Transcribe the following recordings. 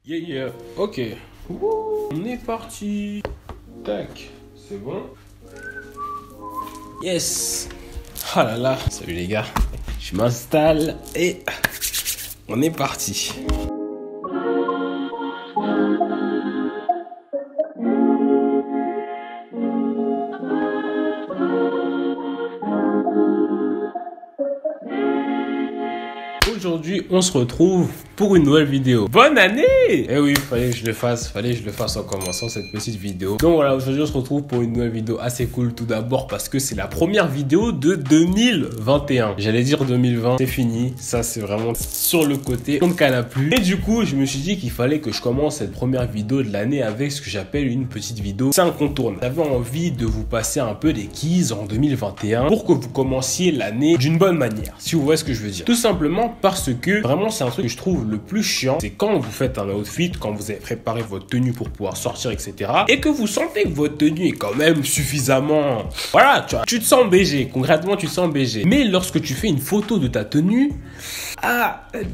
Yeah, yeah. Ok. Wouh, on est parti. Tac. C'est bon. Yes. Ah là là. Salut les gars. Je m'installe et on est parti. Aujourd'hui, on se retrouve pour une nouvelle vidéo. Bonne année! Eh oui, fallait que je le fasse en commençant cette petite vidéo. Donc voilà, aujourd'hui, on se retrouve pour une nouvelle vidéo assez cool. Tout d'abord parce que c'est la première vidéo de 2021. J'allais dire 2020, c'est fini. Ça, c'est vraiment sur le côté. On ne canne plus. Et du coup, je me suis dit qu'il fallait que je commence cette première vidéo de l'année avec ce que j'appelle une petite vidéo. C'est incontournable. J'avais envie de vous passer un peu des keys en 2021 pour que vous commenciez l'année d'une bonne manière. Si vous voyez ce que je veux dire. Tout simplement parce que vraiment c'est un truc que je trouve le plus chiant, c'est quand vous faites un outfit, quand vous avez préparé votre tenue pour pouvoir sortir, etc. et que vous sentez que votre tenue est quand même suffisamment, voilà, tu te sens BG, concrètement tu te sens BG. Mais lorsque tu fais une photo de ta tenue,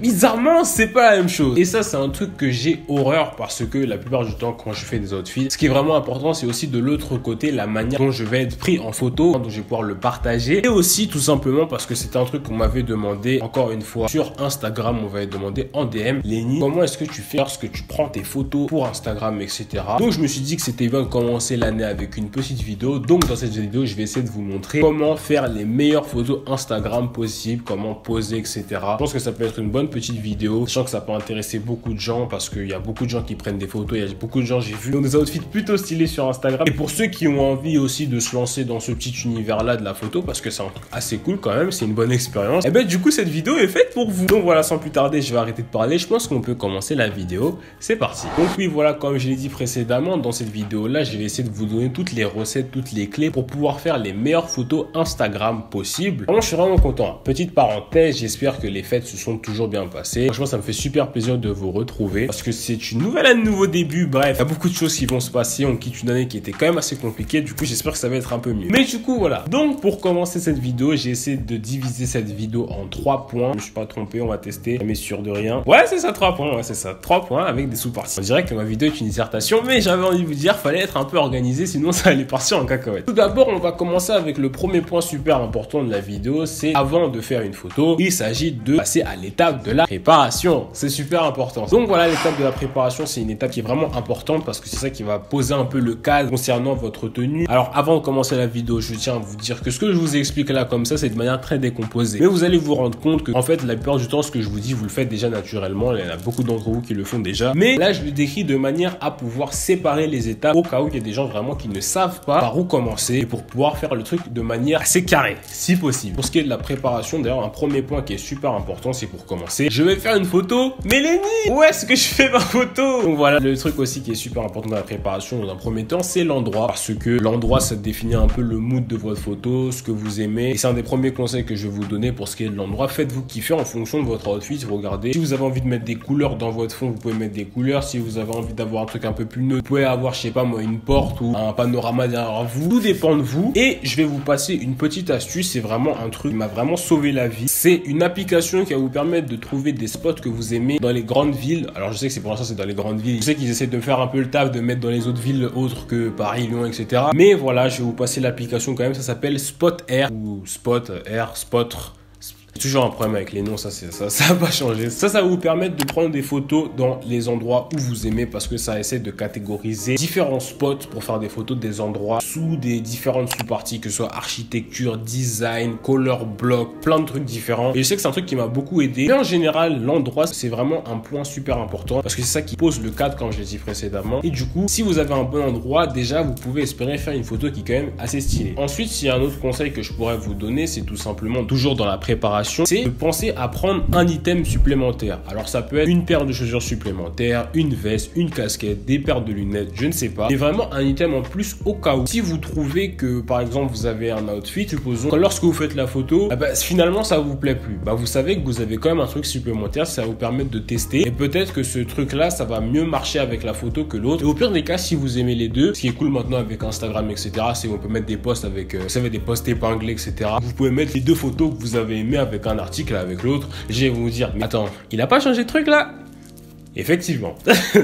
bizarrement c'est pas la même chose. Et ça c'est un truc que j'ai horreur parce que la plupart du temps quand je fais des outfits, ce qui est vraiment important c'est aussi de l'autre côté la manière dont je vais être pris en photo, dont je vais pouvoir le partager, et aussi tout simplement parce que c'était un truc qu'on m'avait demandé encore une fois sur Instagram, on va demander en DM, Lenny, comment est-ce que tu fais lorsque tu prends tes photos pour Instagram, etc. Donc je me suis dit que c'était bien de commencer l'année avec une petite vidéo. Donc dans cette vidéo, je vais essayer de vous montrer comment faire les meilleures photos Instagram possibles, comment poser, etc. Je pense que ça peut être une bonne petite vidéo. Je sens que ça peut intéresser beaucoup de gens parce qu'il y a beaucoup de gens qui prennent des photos. Il y a beaucoup de gens, j'ai vu, qui ont des outfits plutôt stylés sur Instagram. Et pour ceux qui ont envie aussi de se lancer dans ce petit univers-là de la photo, parce que c'est un truc assez cool quand même, c'est une bonne expérience. Et ben du coup, cette vidéo est faite pour vous. Donc voilà, sans plus tarder, je vais arrêter de parler. Je pense qu'on peut commencer la vidéo. C'est parti. Donc oui, voilà, comme je l'ai dit précédemment, dans cette vidéo-là, je vais essayer de vous donner toutes les recettes, toutes les clés pour pouvoir faire les meilleures photos Instagram possibles. Vraiment, je suis vraiment content. Petite parenthèse, j'espère que les fêtes se sont toujours bien passées. Franchement, ça me fait super plaisir de vous retrouver parce que c'est une nouvelle année, nouveau début. Bref, il y a beaucoup de choses qui vont se passer. On quitte une année qui était quand même assez compliquée. Du coup, j'espère que ça va être un peu mieux. Mais du coup, voilà. Donc, pour commencer cette vidéo, j'ai essayé de diviser cette vidéo en 3 points. Je me suis pas trompé, on va tester, mais sûr de rien. Ouais, c'est ça, 3 points. Ouais, c'est ça, 3 points avec des sous-parties. On dirait que ma vidéo est une dissertation, mais j'avais envie de vous dire, fallait être un peu organisé, sinon ça allait partir en cacahuète. Tout d'abord, on va commencer avec le premier point super important de la vidéo, c'est avant de faire une photo, il s'agit de passer à l'étape de la préparation. C'est super important. Donc voilà, l'étape de la préparation, c'est une étape qui est vraiment importante parce que c'est ça qui va poser un peu le cadre concernant votre tenue. Alors, avant de commencer la vidéo, je tiens à vous dire que ce que je vous explique là comme ça, c'est de manière très décomposée. Mais vous allez vous rendre compte que, en fait, la plupart du temps, ce que je vous dis, vous le faites déjà naturellement. Il y en a beaucoup d'entre vous qui le font déjà. Mais là, je le décris de manière à pouvoir séparer les étapes au cas où il y a des gens vraiment qui ne savent pas par où commencer et pour pouvoir faire le truc de manière assez carrée, si possible. Pour ce qui est de la préparation, d'ailleurs, un premier point qui est super important, c'est pour commencer. Je vais faire une photo. Mais Lenny, où est-ce que je fais ma photo? Donc voilà, le truc aussi qui est super important dans la préparation, dans un premier temps, c'est l'endroit. Parce que l'endroit, ça définit un peu le mood de votre photo, ce que vous aimez. Et c'est un des premiers conseils que je vais vous donner pour ce qui est de l'endroit. Faites-vous kiffer en fonction de votre outfit. Regardez, si vous avez envie de mettre des couleurs dans votre fond, vous pouvez mettre des couleurs. Si vous avez envie d'avoir un truc un peu plus neutre, vous pouvez avoir, je sais pas moi, une porte ou un panorama derrière vous. Tout dépend de vous. Et je vais vous passer une petite astuce. C'est vraiment un truc qui m'a vraiment sauvé la vie. C'est une application qui va vous permettre de trouver des spots que vous aimez dans les grandes villes. Alors je sais que c'est pour l'instant c'est dans les grandes villes. Je sais qu'ils essaient de faire un peu le taf de mettre dans les autres villes autres que Paris, Lyon, etc. Mais voilà, je vais vous passer l'application quand même. Ça s'appelle Spot Air ou Spot Air, Spot. Toujours un problème avec les noms, ça va pas changer. Ça va vous permettre de prendre des photos dans les endroits où vous aimez parce que ça essaie de catégoriser différents spots pour faire des photos des endroits sous des différentes sous-parties, que ce soit architecture, design, color block, plein de trucs différents. Et je sais que c'est un truc qui m'a beaucoup aidé. Mais en général, l'endroit, c'est vraiment un point super important parce que c'est ça qui pose le cadre quand je l'ai dit précédemment. Et du coup, si vous avez un bon endroit, déjà, vous pouvez espérer faire une photo qui est quand même assez stylée. Ensuite, s'il y a un autre conseil que je pourrais vous donner, c'est tout simplement, toujours dans la préparation, c'est de penser à prendre un item supplémentaire. Alors ça peut être une paire de chaussures supplémentaires, une veste, une casquette, des paires de lunettes, je ne sais pas. Et vraiment un item en plus au cas où. Si vous trouvez que par exemple vous avez un outfit, supposons que lorsque vous faites la photo, finalement ça vous plaît plus. Vous savez que vous avez quand même un truc supplémentaire, ça va vous permettre de tester. Et peut-être que ce truc là, ça va mieux marcher avec la photo que l'autre. Et au pire des cas, si vous aimez les deux, ce qui est cool maintenant avec Instagram, etc., c'est qu'on peut mettre des posts avec, vous savez, des posts épinglés, etc. Vous pouvez mettre les deux photos que vous avez aimées avec un article avec l'autre. Je vais vous dire, mais attends, il a pas changé de truc là? Effectivement.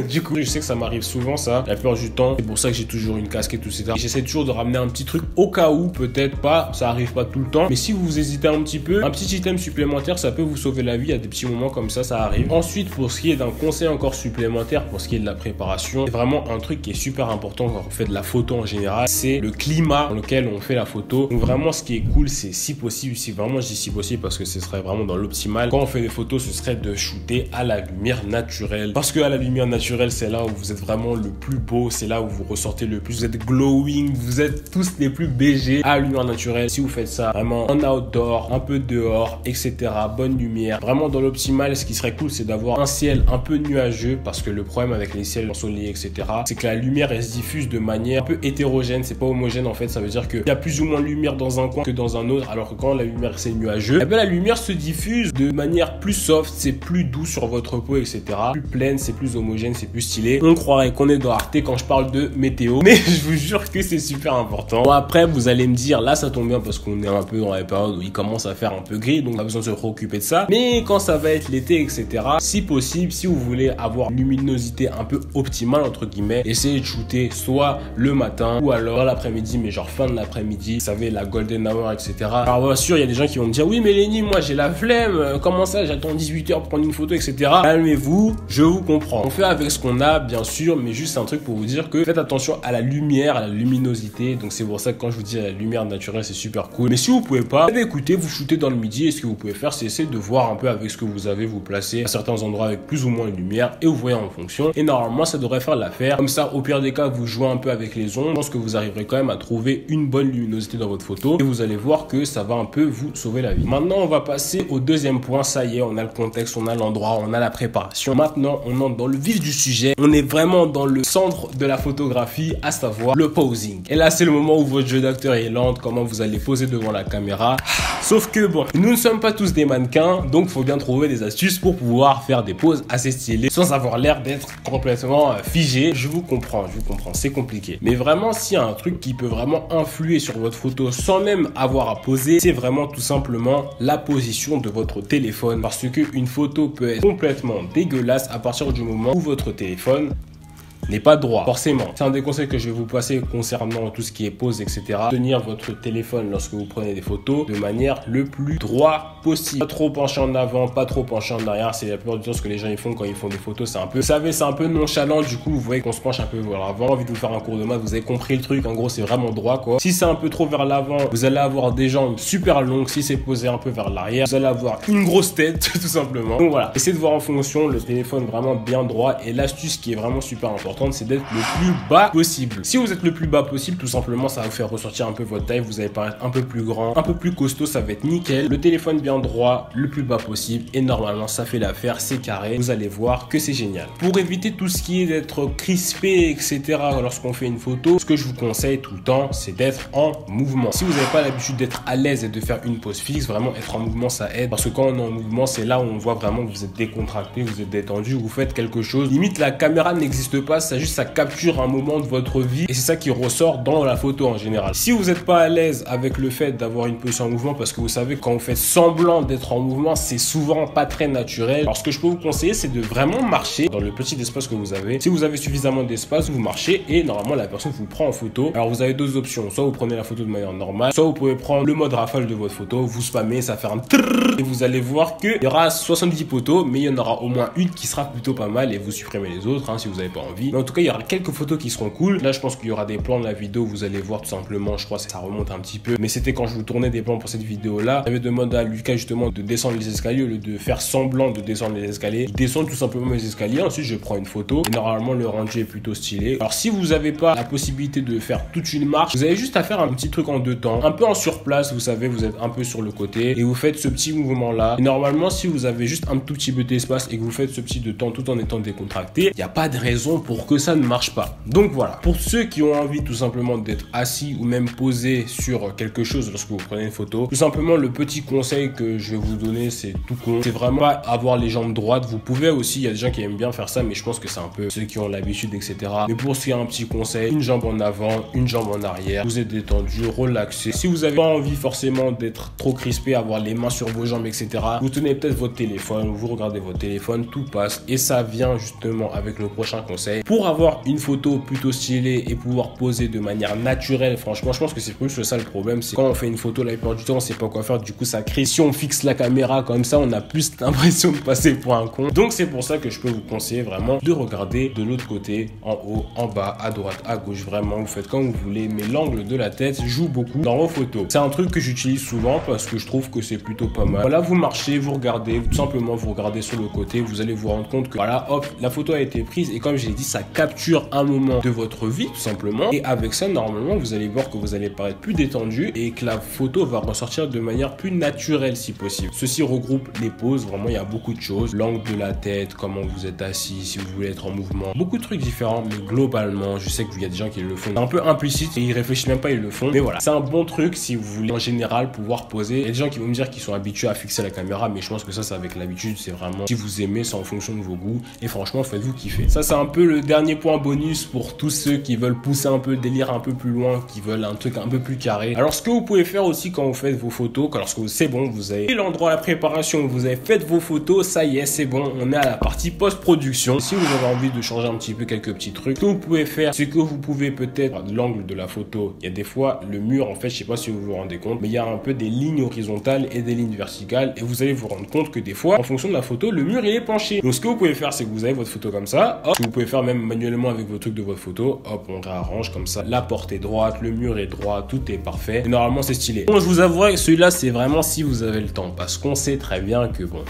Du coup, je sais que ça m'arrive souvent ça, la plupart du temps. C'est pour ça que j'ai toujours une casquette, tout ça. J'essaie toujours de ramener un petit truc au cas où, peut-être pas, ça arrive pas tout le temps. Mais si vous hésitez un petit peu, un petit item supplémentaire, ça peut vous sauver la vie. À des petits moments comme ça arrive. Ensuite, pour ce qui est d'un conseil encore supplémentaire, pour ce qui est de la préparation, c'est vraiment un truc qui est super important quand on fait de la photo en général. C'est le climat dans lequel on fait la photo. Donc vraiment, ce qui est cool, c'est si possible, si vraiment je dis si possible parce que ce serait vraiment dans l'optimal. Quand on fait des photos, ce serait de shooter à la lumière naturelle. Parce que à la lumière naturelle, c'est là où vous êtes vraiment le plus beau, c'est là où vous ressortez le plus, vous êtes glowing, vous êtes tous les plus BG à la lumière naturelle. Si vous faites ça vraiment en outdoor, un peu dehors, etc., bonne lumière, vraiment dans l'optimal, ce qui serait cool, c'est d'avoir un ciel un peu nuageux parce que le problème avec les ciels ensoleillés, etc., c'est que la lumière, elle se diffuse de manière un peu hétérogène, c'est pas homogène en fait, ça veut dire qu'il y a plus ou moins de lumière dans un coin que dans un autre, alors que quand la lumière c'est nuageux, eh bien la lumière se diffuse de manière plus soft, c'est plus doux sur votre peau, etc., plus pleine, c'est plus homogène, c'est plus stylé. On croirait qu'on est dans Arte quand je parle de météo, mais je vous jure que c'est super important. Bon, après vous allez me dire, là ça tombe bien parce qu'on est un peu dans la période où il commence à faire un peu gris, donc pas besoin de se préoccuper de ça, mais quand ça va être l'été, etc., si possible, si vous voulez avoir une luminosité un peu optimale entre guillemets, essayez de shooter soit le matin ou alors l'après-midi, mais genre fin de l'après-midi, vous savez, la golden hour, etc. Alors bien sûr, il y a des gens qui vont me dire, oui mais Lenny, moi j'ai la flemme, comment ça, j'attends 18 heures pour prendre une photo, etc. Calmez-vous, je vous comprends. On fait avec ce qu'on a, bien sûr, mais juste un truc pour vous dire que faites attention à la lumière, à la luminosité. Donc c'est pour ça que quand je vous dis la lumière naturelle, c'est super cool. Mais si vous pouvez pas, écoutez, vous shootez dans le midi et ce que vous pouvez faire, c'est essayer de voir un peu avec ce que vous avez, vous placer à certains endroits avec plus ou moins de lumière et vous voyez en fonction. Et normalement, ça devrait faire l'affaire. Comme ça, au pire des cas, vous jouez un peu avec les ombres. Je pense que vous arriverez quand même à trouver une bonne luminosité dans votre photo et vous allez voir que ça va un peu vous sauver la vie. Maintenant, on va passer au deuxième point. Ça y est, on a le contexte, on a l'endroit, on a la préparation. Maintenant, on entre dans le vif du sujet. On est vraiment dans le centre de la photographie, à savoir le posing. Et là, c'est le moment où votre jeu d'acteur est lent, comment vous allez poser devant la caméra. Sauf que bon, nous ne sommes pas tous des mannequins, donc il faut bien trouver des astuces pour pouvoir faire des poses assez stylées sans avoir l'air d'être complètement figé. Je vous comprends, c'est compliqué. Mais vraiment, s'il y a un truc qui peut vraiment influer sur votre photo sans même avoir à poser, c'est vraiment tout simplement la position de votre téléphone. Parce qu'une photo peut être complètement dégueulasse à partir du moment où votre téléphone n'est pas droit, forcément. C'est un des conseils que je vais vous passer concernant tout ce qui est pose, etc. Tenir votre téléphone lorsque vous prenez des photos de manière le plus droit possible. Pas trop penché en avant, pas trop penché en arrière. C'est la plupart du temps ce que les gens ils font quand ils font des photos. C'est un peu, vous savez, c'est un peu nonchalant. Du coup, vous voyez qu'on se penche un peu vers l'avant. Envie de vous faire un cours de maths, vous avez compris le truc. En gros, c'est vraiment droit, quoi. Si c'est un peu trop vers l'avant, vous allez avoir des jambes super longues. Si c'est posé un peu vers l'arrière, vous allez avoir une grosse tête, tout simplement. Donc voilà, essayez de voir en fonction le téléphone vraiment bien droit. Et l'astuce qui est vraiment super importante, c'est d'être le plus bas possible. Si vous êtes le plus bas possible, tout simplement, ça va vous faire ressortir un peu votre taille. Vous allez paraître un peu plus grand, un peu plus costaud. Ça va être nickel. Le téléphone bien droit, le plus bas possible. Et normalement, ça fait l'affaire. C'est carré. Vous allez voir que c'est génial. Pour éviter tout ce qui est d'être crispé, etc. lorsqu'on fait une photo, ce que je vous conseille tout le temps, c'est d'être en mouvement. Si vous n'avez pas l'habitude d'être à l'aise et de faire une pose fixe, vraiment être en mouvement, ça aide. Parce que quand on est en mouvement, c'est là où on voit vraiment que vous êtes décontracté, vous êtes détendu, vous faites quelque chose. Limite, la caméra n'existe pas. Ça juste, ça capture un moment de votre vie et c'est ça qui ressort dans la photo en général. Si vous n'êtes pas à l'aise avec le fait d'avoir une position en mouvement, parce que vous savez quand vous faites semblant d'être en mouvement, c'est souvent pas très naturel. Alors ce que je peux vous conseiller, c'est de vraiment marcher dans le petit espace que vous avez. Si vous avez suffisamment d'espace, vous marchez et normalement la personne vous prend en photo. Alors vous avez deux options, soit vous prenez la photo de manière normale, soit vous pouvez prendre le mode rafale de votre photo, vous spammez, ça fait un trrr, et vous allez voir qu'il y aura 70 photos, mais il y en aura au moins une qui sera plutôt pas mal et vous supprimez les autres si vous n'avez pas envie. Mais en tout cas, il y aura quelques photos qui seront cool. Là, je pense qu'il y aura des plans de la vidéo, vous allez voir tout simplement, je crois que ça remonte un petit peu, mais c'était quand je vous tournais des plans pour cette vidéo là. J'avais demandé à Lucas justement de descendre les escaliers au lieu de faire semblant de descendre les escaliers. Il descend tout simplement les escaliers, ensuite je prends une photo et normalement le rendu est plutôt stylé. Alors si vous n'avez pas la possibilité de faire toute une marche, vous avez juste à faire un petit truc en deux temps, un peu en surplace, vous savez, vous êtes un peu sur le côté et vous faites ce petit mouvement là. Et normalement, si vous avez juste un tout petit peu d'espace et que vous faites ce petit de temps tout en étant décontracté, il n'y a pas de raison pour pour que ça ne marche pas. Donc voilà, pour ceux qui ont envie tout simplement d'être assis ou même posé sur quelque chose lorsque vous prenez une photo, tout simplement le petit conseil que je vais vous donner, c'est tout con, c'est vraiment pas avoir les jambes droites. Vous pouvez aussi, il y a des gens qui aiment bien faire ça, mais je pense que c'est un peu ceux qui ont l'habitude, etc. Mais pour ce qui est un petit conseil, une jambe en avant, une jambe en arrière, vous êtes détendu, relaxé. Si vous avez pas envie forcément d'être trop crispé, avoir les mains sur vos jambes, etc., vous tenez peut-être votre téléphone, vous regardez votre téléphone, tout passe, et ça vient justement avec le prochain conseil. Pour avoir une photo plutôt stylée et pouvoir poser de manière naturelle, franchement, je pense que c'est plus ça le problème, c'est quand on fait une photo, la plupart du temps, on sait pas quoi faire, du coup, ça crée. Si on fixe la caméra comme ça, on a plus l'impression de passer pour un con. Donc, c'est pour ça que je peux vous conseiller vraiment de regarder de l'autre côté, en haut, en bas, à droite, à gauche, vraiment, vous faites comme vous voulez, mais l'angle de la tête joue beaucoup dans vos photos. C'est un truc que j'utilise souvent parce que je trouve que c'est plutôt pas mal. Voilà, vous marchez, vous regardez, tout simplement, vous regardez sur le côté, vous allez vous rendre compte que voilà, hop, la photo a été prise et comme j'ai dit, ça capture un moment de votre vie, tout simplement. Et avec ça, normalement, vous allez voir que vous allez paraître plus détendu et que la photo va ressortir de manière plus naturelle si possible. Ceci regroupe les poses, vraiment, il y a beaucoup de choses. L'angle de la tête, comment vous êtes assis, si vous voulez être en mouvement. Beaucoup de trucs différents, mais globalement, je sais qu'il y a des gens qui le font. C'est un peu implicite et ils réfléchissent même pas, ils le font. Mais voilà, c'est un bon truc si vous voulez en général pouvoir poser. Il y a des gens qui vont me dire qu'ils sont habitués à fixer la caméra, mais je pense que ça, c'est avec l'habitude. C'est vraiment si vous aimez, c'est en fonction de vos goûts. Et franchement, faites-vous kiffer. Ça, c'est un peu le dernier point bonus pour tous ceux qui veulent pousser un peu le délire un peu plus loin, qui veulent un truc un peu plus carré. Alors, ce que vous pouvez faire aussi quand vous faites vos photos, lorsque c'est bon, vous avez l'endroit, la préparation, vous avez fait vos photos, ça y est, c'est bon, on est à la partie post-production. Si vous avez envie de changer un petit peu quelques petits trucs, ce que vous pouvez faire, c'est que vous pouvez peut-être, l'angle de la photo, il y a des fois, le mur, en fait, je sais pas si vous vous rendez compte, mais il y a un peu des lignes horizontales et des lignes verticales, et vous allez vous rendre compte que des fois, en fonction de la photo, le mur, il est penché. Donc, ce que vous pouvez faire, c'est que vous avez votre photo comme ça, hop, vous pouvez faire même manuellement avec vos trucs de votre photo, hop, on réarrange comme ça, la porte est droite, le mur est droit, tout est parfait, et normalement, c'est stylé. Bon, je vous avouerai que celui-là, c'est vraiment si vous avez le temps, parce qu'on sait très bien que bon,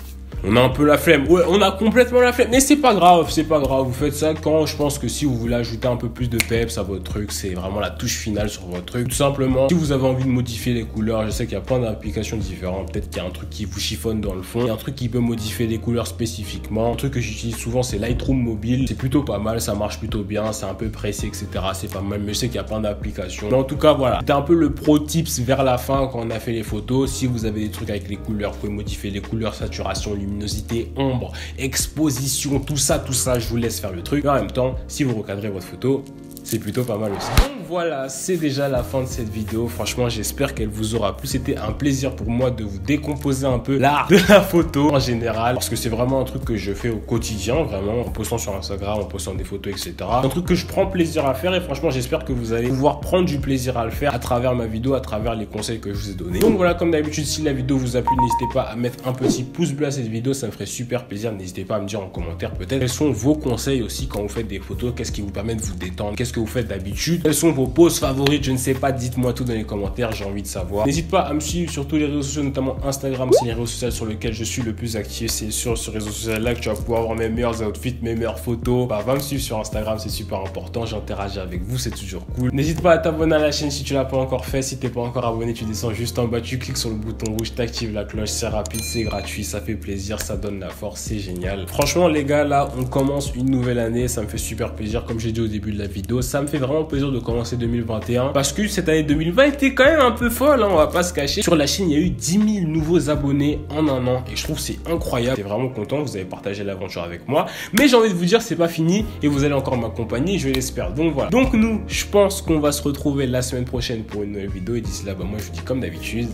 on a un peu la flemme. Ouais, on a complètement la flemme. Mais c'est pas grave, c'est pas grave. Vous faites ça quand je pense que si vous voulez ajouter un peu plus de peps à votre truc, c'est vraiment la touche finale sur votre truc. Tout simplement, si vous avez envie de modifier les couleurs, je sais qu'il y a plein d'applications différentes. Peut-être qu'il y a un truc qui vous chiffonne dans le fond. Il y a un truc qui peut modifier les couleurs spécifiquement. Un truc que j'utilise souvent, c'est Lightroom mobile. C'est plutôt pas mal, ça marche plutôt bien. C'est un peu précis, etc. C'est pas mal. Mais je sais qu'il y a plein d'applications. Mais en tout cas, voilà. C'était un peu le pro tips vers la fin quand on a fait les photos. Si vous avez des trucs avec les couleurs, vous pouvez modifier les couleurs, saturation, luminosité, ombre, exposition, tout ça, je vous laisse faire le truc. Mais en même temps, si vous recadrez votre photo, c'est plutôt pas mal aussi. Donc voilà, c'est déjà la fin de cette vidéo. Franchement, j'espère qu'elle vous aura plu. C'était un plaisir pour moi de vous décomposer un peu l'art de la photo en général, parce que c'est vraiment un truc que je fais au quotidien, vraiment, en postant sur Instagram, en postant des photos, etc. Un truc que je prends plaisir à faire et franchement, j'espère que vous allez pouvoir prendre du plaisir à le faire à travers ma vidéo, à travers les conseils que je vous ai donnés. Donc voilà, comme d'habitude, si la vidéo vous a plu, n'hésitez pas à mettre un petit pouce bleu à cette vidéo, ça me ferait super plaisir. N'hésitez pas à me dire en commentaire peut-être quels sont vos conseils aussi quand vous faites des photos, qu'est-ce qui vous permet de vous détendre, qu'est-ce que vous faites d'habitude, quelles sont vos poses favorites, je ne sais pas, dites-moi tout dans les commentaires, j'ai envie de savoir. N'hésite pas à me suivre sur tous les réseaux sociaux, notamment Instagram, c'est les réseaux sociaux sur lesquels je suis le plus actif, c'est sur ce réseau social là que tu vas pouvoir voir mes meilleurs outfits, mes meilleures photos. Bah, va me suivre sur Instagram, c'est super important, j'interagis avec vous, c'est toujours cool. N'hésite pas à t'abonner à la chaîne si tu l'as pas encore fait, si t'es pas encore abonné, tu descends juste en bas, tu cliques sur le bouton rouge, t'actives la cloche, c'est rapide, c'est gratuit, ça fait plaisir, ça donne la force, c'est génial. Franchement les gars, là on commence une nouvelle année, ça me fait super plaisir, comme j'ai dit au début de la vidéo, ça me fait vraiment plaisir de commencer 2021 parce que cette année 2020 était quand même un peu folle, hein, on va pas se cacher. Sur la chaîne, il y a eu 10 000 nouveaux abonnés en un an et je trouve c'est incroyable. J'étais vraiment content, vous avez partagé l'aventure avec moi. Mais j'ai envie de vous dire, c'est pas fini et vous allez encore m'accompagner, je l'espère. Donc voilà. Donc nous, je pense qu'on va se retrouver la semaine prochaine pour une nouvelle vidéo et d'ici là, bah, moi je vous dis comme d'habitude,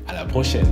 à la prochaine.